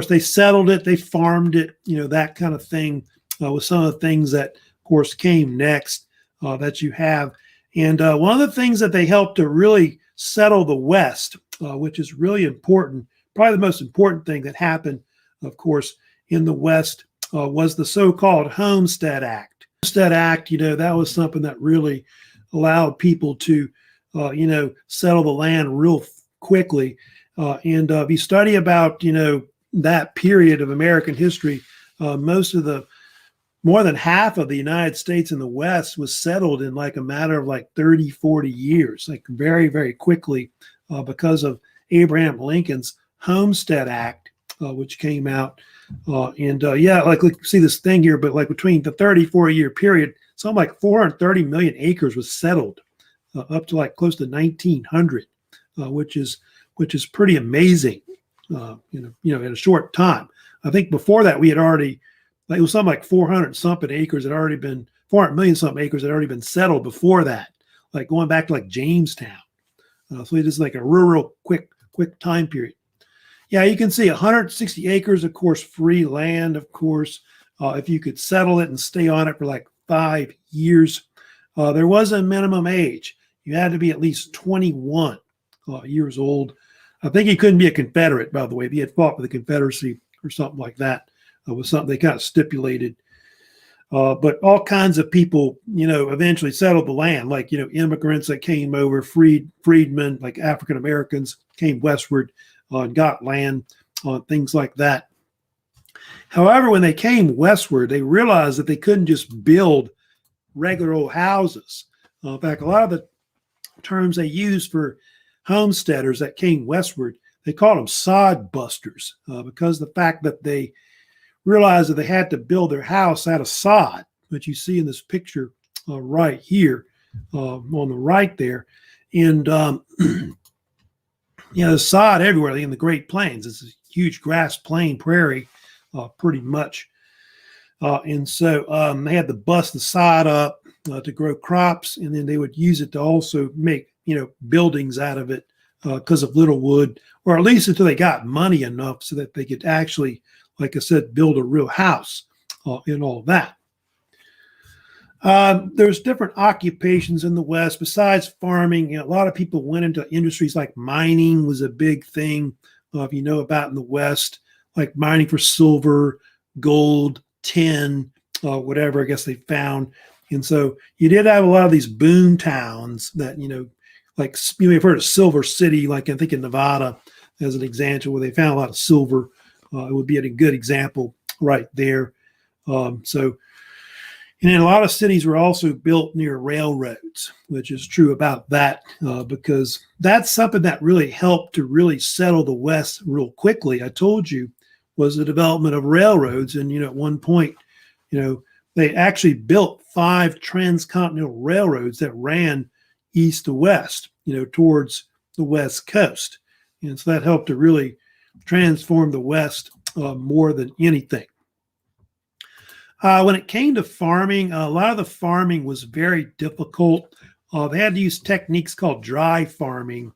they settled it, they farmed it, you know, that kind of thing. With some of the things that, of course, came next that you have. And one of the things that they helped to really settle the West, which is really important, probably the most important thing that happened, of course, in the West was the so-called Homestead Act. Homestead Act, you know, that was something that really allowed people to, you know, settle the land real quickly. And if you study about, that period of American history, more than half of the United States in the West was settled in like a matter of like 30, 40 years, like very, very quickly, because of Abraham Lincoln's Homestead Act, which came out. Like see this thing here, but like between the 30, 40-year period, something like 430 million acres was settled up to like close to 1900, which is pretty amazing, in a short time. I think before that we had already, it was something like 400 something acres had already been, 400 million something acres had already been settled before that, like going back to like Jamestown. So it is like a real quick time period. Yeah, you can see 160 acres, of course, free land, of course, if you could settle it and stay on it for like 5 years. There was a minimum age. You had to be at least 21 years old. I think you couldn't be a Confederate, by the way, if you had fought for the Confederacy or something like that. It was something they kind of stipulated. But all kinds of people, eventually settled the land, like, immigrants that came over, freedmen, like African Americans came westward and got land, things like that. However, when they came westward, they realized that they couldn't just build regular old houses. In fact, a lot of the terms they used for homesteaders that came westward, they called them sod busters, because the fact that they realized that they had to build their house out of sod, which you see in this picture right here on the right there. And, there's sod everywhere in the Great Plains. It's a huge grass plain prairie, pretty much. And so they had to bust the sod up to grow crops, and then they would use it to also make, buildings out of it because of little wood, or at least until they got money enough so that they could actually, like I said, build a real house and all that. There's different occupations in the West besides farming. A lot of people went into industries like mining was a big thing, if you know about in the West, like mining for silver, gold, tin, whatever I guess they found. And so you did have a lot of these boom towns that, like you may have heard of Silver City, like I think in Nevada as an example, where they found a lot of silver. It would be a good example right there. And then a lot of cities were also built near railroads, which is true about that, because that's something that really helped to really settle the West real quickly. I told you was the development of railroads. And, at one point, they actually built 5 transcontinental railroads that ran east to west, towards the West Coast. And so that helped to really transform the West more than anything. When it came to farming, a lot of the farming was very difficult. They had to use techniques called dry farming,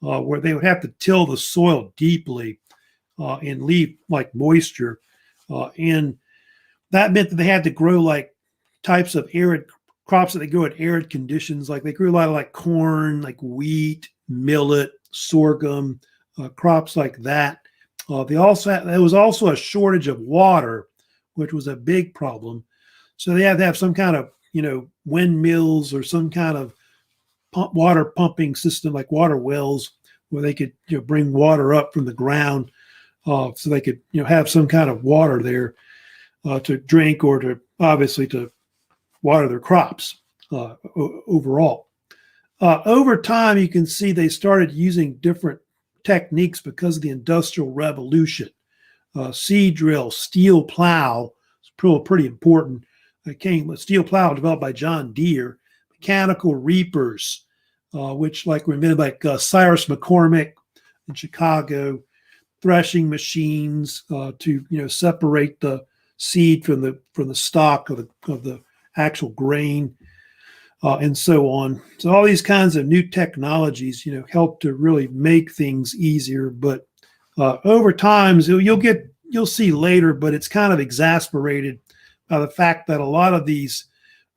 where they would have to till the soil deeply and leave like moisture. And that meant that they had to grow like types of arid crops that they grow at arid conditions. Like they grew a lot of like corn, like wheat, millet, sorghum, crops like that. There was also a shortage of water, which was a big problem. So they had to have some kind of, windmills or some kind of water pumping system, like water wells, where they could, bring water up from the ground, so they could, have some kind of water there to drink, or to obviously to water their crops overall. Over time, you can see they started using different techniques because of the Industrial Revolution. Seed drill, steel plow, is pretty important. Steel plow developed by John Deere. Mechanical reapers, which were invented like Cyrus McCormick in Chicago. Threshing machines to separate the seed from the stalk of the actual grain, and so on. So all these kinds of new technologies, help to really make things easier. But over time, you'll see later, but it's kind of exasperated by the fact that a lot of these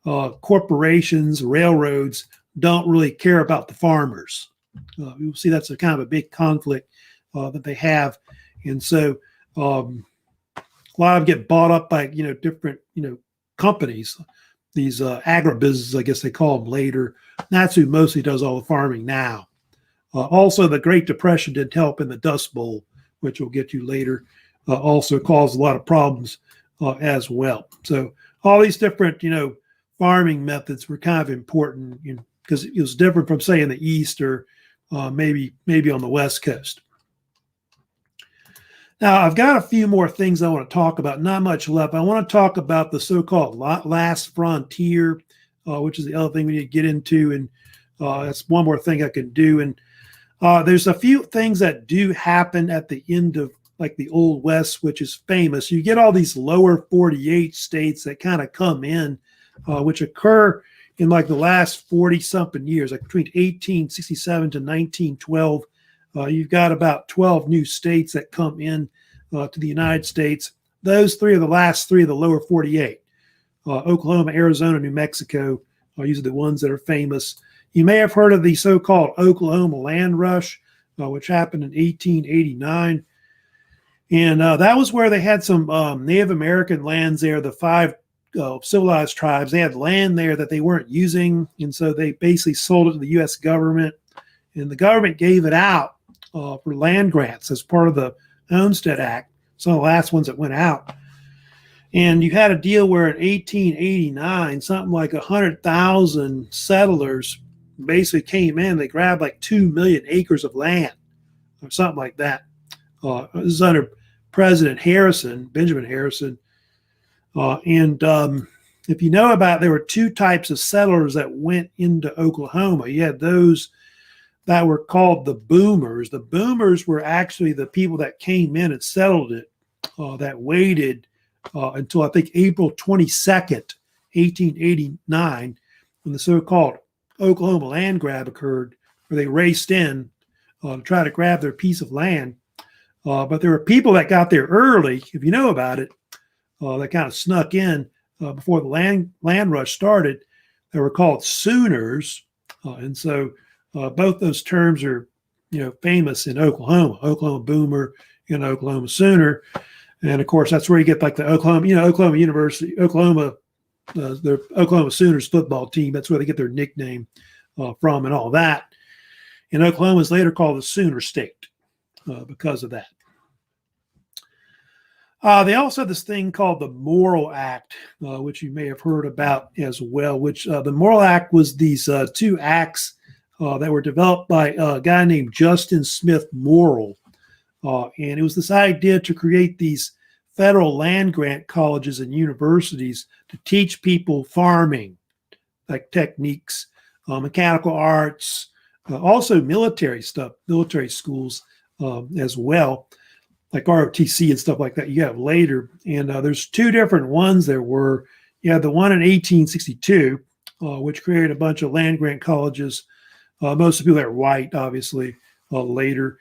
corporations, railroads, don't really care about the farmers. You'll see that's a kind of a big conflict that they have, and so a lot of them get bought up by different companies. These agribusinesses, I guess they call them later. That's who mostly does all the farming now. Also, the Great Depression didn't help in the Dust Bowl, which we'll get to later, also caused a lot of problems as well. So all these different, farming methods were kind of important because it was different from, say, in the East or maybe on the West Coast. Now, I've got a few more things I want to talk about, not much left. I want to talk about the so-called last frontier, which is the other thing we need to get into, and that's one more thing I can do. And there's a few things that do happen at the end of like the Old West, which is famous. You get all these lower 48 states that kind of come in, which occur in like the last 40-something years, like between 1867 to 1912. You've got about 12 new states that come in to the United States. Those three are the last three of the lower 48. Oklahoma, Arizona, New Mexico are usually the ones that are famous. You may have heard of the so-called Oklahoma land rush, which happened in 1889. And that was where they had some Native American lands there, the five civilized tribes. They had land there that they weren't using, and so they basically sold it to the U.S. government. And the government gave it out for land grants as part of the Homestead Act, some of the last ones that went out. And you had a deal where in 1889, something like 100,000 settlers basically came in. They grabbed like 2 million acres of land or something like that. This is under President Harrison, Benjamin Harrison. If you know about it, there were two types of settlers that went into Oklahoma. You had those that were called the boomers. The boomers were actually the people that came in and settled it, that waited until I think April 22nd, 1889, when the so-called Oklahoma land grab occurred, where they raced in to try to grab their piece of land. But there were people that got there early, if you know about it, that kind of snuck in before the land rush started. They were called Sooners. And so both those terms are, famous in Oklahoma boomer and Oklahoma Sooner. And of course, that's where you get like the Oklahoma University, the Oklahoma Sooners football team. That's where they get their nickname from and all that. And Oklahoma is later called the Sooner State because of that. They also had this thing called the Morrill Act, which you may have heard about as well, which the Morrill Act was these two acts that were developed by a guy named Justin Smith Morrill. And it was this idea to create these federal land grant colleges and universities to teach people farming, like techniques, mechanical arts, also military stuff, military schools as well, like ROTC and stuff like that you have later. And there's two different ones there were. You had the one in 1862, which created a bunch of land grant colleges. Most of the people that are white, obviously, later,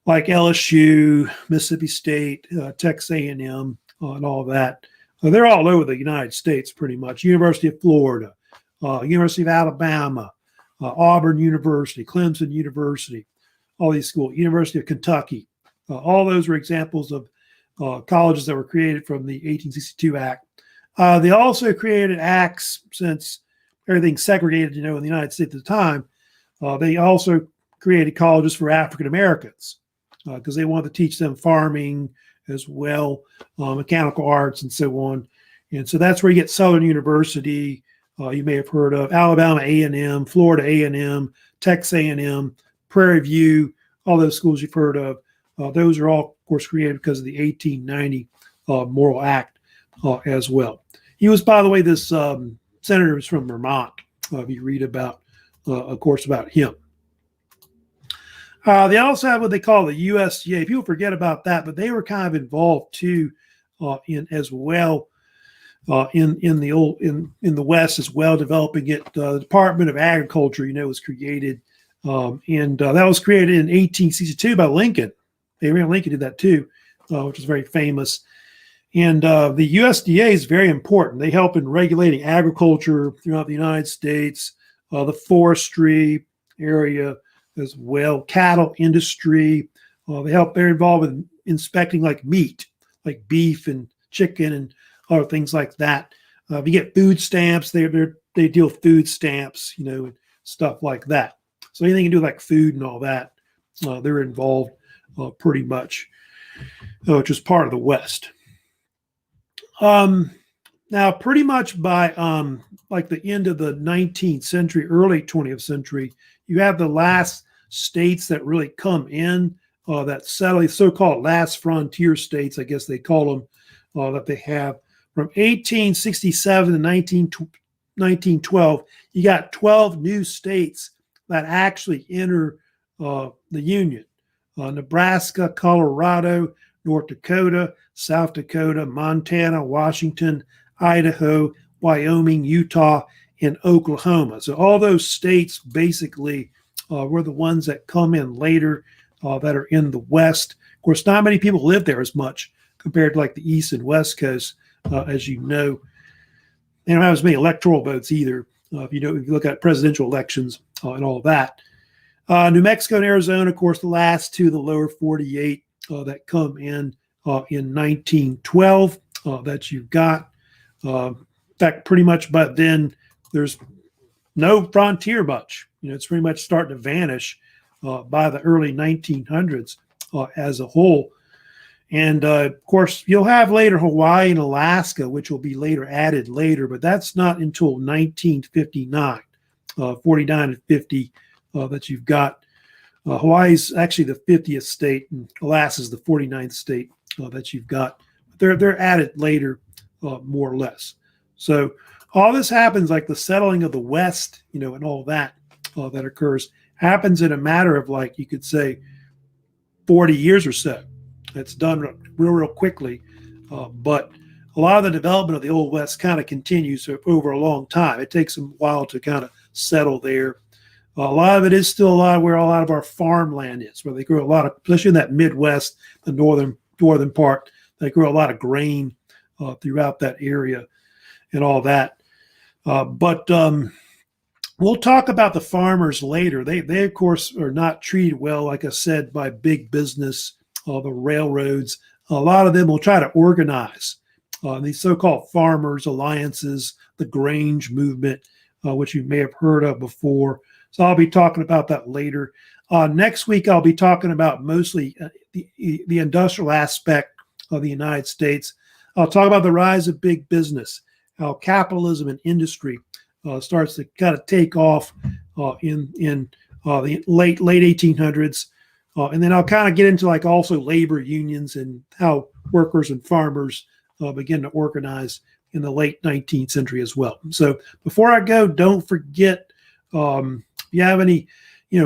like LSU, Mississippi State, Texas A&M, and all that. They're all over the United States pretty much. University of Florida, University of Alabama, Auburn University, Clemson University, all these schools, University of Kentucky. All those were examples of colleges that were created from the 1862 Act. They also created acts, since everything's segregated, in the United States at the time. They also created colleges for African Americans because they wanted to teach them farming as well, mechanical arts and so on. And so that's where you get Southern University. You may have heard of Alabama A&M, Florida A&M, Texas A&M, Prairie View, all those schools you've heard of. Those are all, of course, created because of the 1890 Morrill Act as well. He was, by the way, this senator was from Vermont. If you read about, of course, about him. They also have what they call the USDA. People forget about that, but they were kind of involved too in as well in the West as well, developing it. The Department of Agriculture, was created, and that was created in 1862 by Lincoln. Abraham Lincoln did that too, which is very famous. And the USDA is very important. They help in regulating agriculture throughout the United States, the forestry area as well, cattle industry. They're involved with inspecting like meat, like beef and chicken and other things like that. If you get food stamps, they deal with food stamps, and stuff like that. So anything to do with like food and all that, they're involved pretty much, which is part of the West. Now, pretty much by like the end of the 19th century, early 20th century, you have the last states that really come in that settle, so-called last frontier states, I guess they call them, that they have. From 1867 to 1912, you got 12 new states that actually enter the Union. Nebraska, Colorado, North Dakota, South Dakota, Montana, Washington, Idaho, Wyoming, Utah, and Oklahoma. So all those states basically were the ones that come in later that are in the West. Of course, not many people live there as much compared to like the East and West Coast, as you know. They don't have as many electoral votes either. If you look at presidential elections and all that. New Mexico and Arizona, of course, the last two, the lower 48 that come in 1912 that you've got. In fact, pretty much by then, there's no frontier much. It's pretty much starting to vanish by the early 1900s as a whole. And, of course, you'll have later Hawaii and Alaska, which will be later added later, but that's not until 1959, 49 and 50 that you've got. Hawaii's actually the 50th state, and Alaska's the 49th state that you've got. They're added later, more or less. So all this happens, like the settling of the West, and all that that occurs, happens in a matter of, like, you could say 40 years or so. It's done real quickly, but a lot of the development of the Old West kind of continues over a long time. It takes a while to kind of settle there. A lot of it is still where a lot of our farmland is, where they grow a lot of, especially in that Midwest, the northern part, they grow a lot of grain throughout that area and all that. But we'll talk about the farmers later. They of course are not treated well, like I said, by big business, the railroads. A lot of them will try to organize these so-called farmers alliances, the Grange movement, which you may have heard of before. So I'll be talking about that later. Next week, I'll be talking about mostly the industrial aspect of the United States. I'll talk about the rise of big business, how capitalism and industry starts to kind of take off in the late 1800s. And then I'll kind of get into like also labor unions and how workers and farmers begin to organize in the late 19th century as well. So before I go, don't forget, if you have any,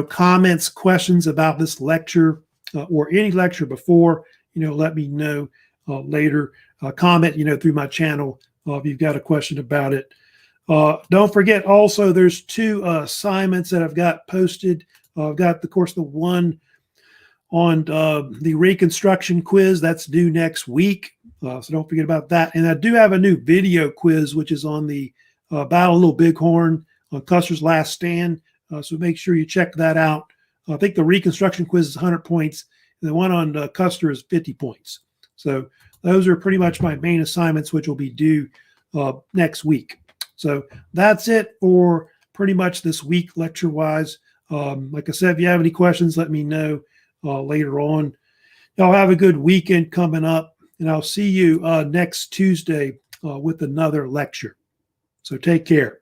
comments, questions about this lecture or any lecture before, let me know later. Comment, through my channel if you've got a question about it. Don't forget also, there's two assignments that I've got posted. I've got, of course, the one on the Reconstruction quiz that's due next week. So don't forget about that. And I do have a new video quiz, which is on the Battle of Little Bighorn on Custer's Last Stand. So make sure you check that out. I think the Reconstruction quiz is 100 points. And the one on Custer is 50 points. So those are pretty much my main assignments, which will be due next week. So that's it for pretty much this week lecture-wise. Like I said, if you have any questions, let me know later on. Y'all have a good weekend coming up, and I'll see you next Tuesday with another lecture. So take care.